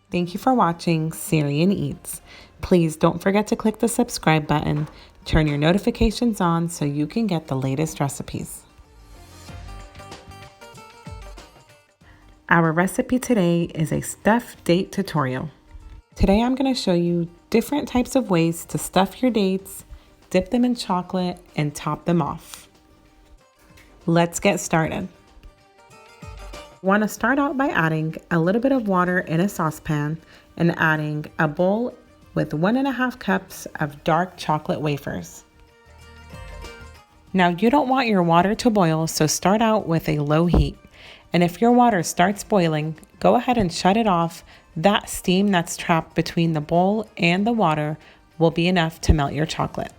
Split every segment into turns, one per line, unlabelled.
Thank you for watching Syrian Eats. Please don't forget to click the subscribe button, turn your notifications on so you can get the latest recipes. Our recipe today is a stuffed date tutorial. Today I'm going to show you different types of ways to stuff your dates, dip them in chocolate, and top them off. Let's get started. Want to start out by adding a little bit of water in a saucepan and adding a bowl with 1.5 cups of dark chocolate wafers. Now you don't want your water to boil, so start out with a low heat. And if your water starts boiling, go ahead and shut it off. That steam that's trapped between the bowl and the water will be enough to melt your chocolate.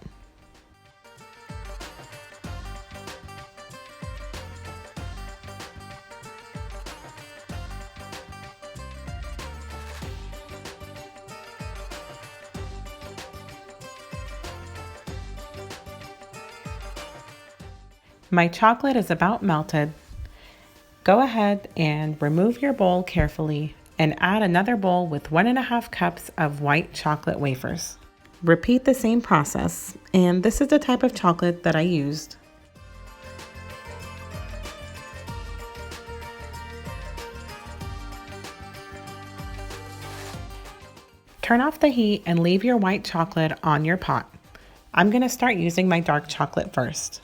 My chocolate is about melted. Go ahead and remove your bowl carefully and add another bowl with 1.5 cups of white chocolate wafers. Repeat the same process, and this is the type of chocolate that I used. Turn off the heat and leave your white chocolate on your pot. I'm going to start using my dark chocolate first.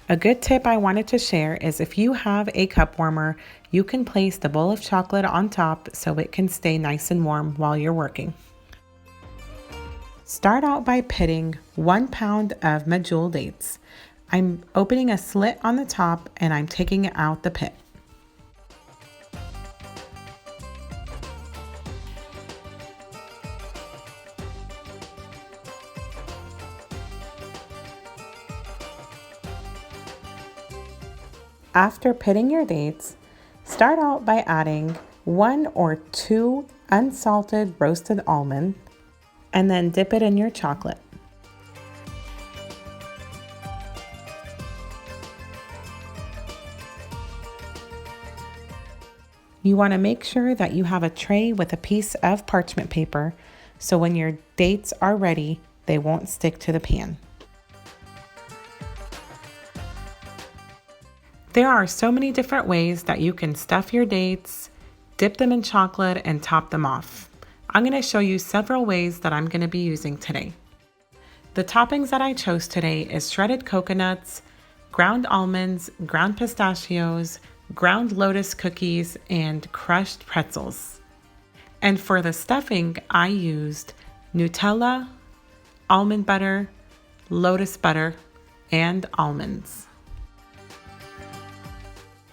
A good tip I wanted to share is if you have a cup warmer, you can place the bowl of chocolate on top so it can stay nice and warm while you're working. Start out by pitting 1 pound of Medjool Dates. I'm opening a slit on the top and I'm taking out the pit. After pitting your dates, start out by adding 1 or 2 unsalted roasted almonds and then dip it in your chocolate. You want to make sure that you have a tray with a piece of parchment paper so when your dates are ready, they won't stick to the pan. There are so many different ways that you can stuff your dates, dip them in chocolate, and top them off. I'm going to show you several ways that I'm going to be using today. The toppings that I chose today is shredded coconuts, ground almonds, ground pistachios, ground Lotus cookies, and crushed pretzels. And for the stuffing, I used Nutella, almond butter, Lotus butter, and almonds.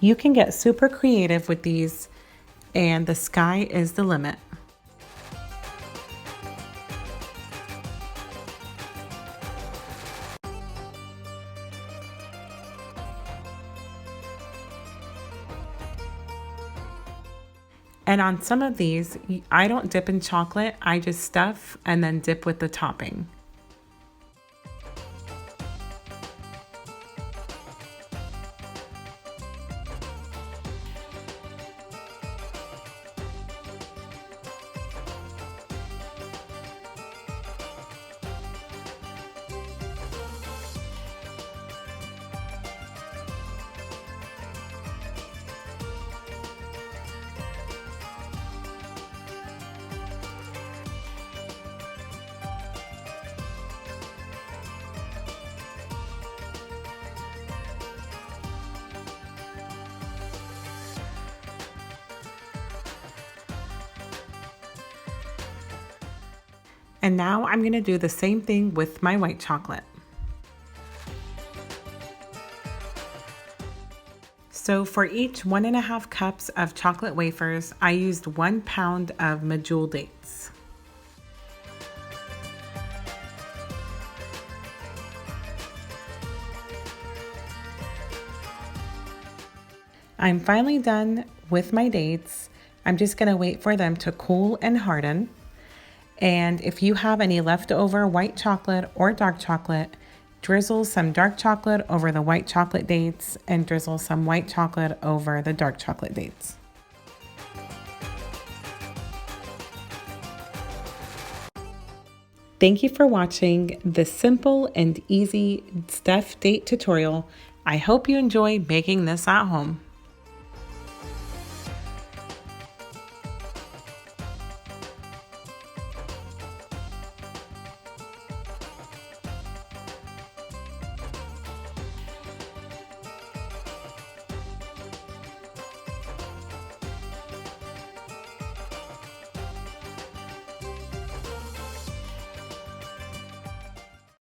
You can get super creative with these, and the sky is the limit. And on some of these, I don't dip in chocolate, I just stuff and then dip with the topping. And now I'm going to do the same thing with my white chocolate. So for each 1.5 cups of chocolate wafers, I used 1 pound of Medjool Dates. I'm finally done with my dates. I'm just going to wait for them to cool and harden. And if you have any leftover white chocolate or dark chocolate, drizzle some dark chocolate over the white chocolate dates and drizzle some white chocolate over the dark chocolate dates. Thank you for watching this simple and easy stuffed date tutorial. I hope you enjoy making this at home.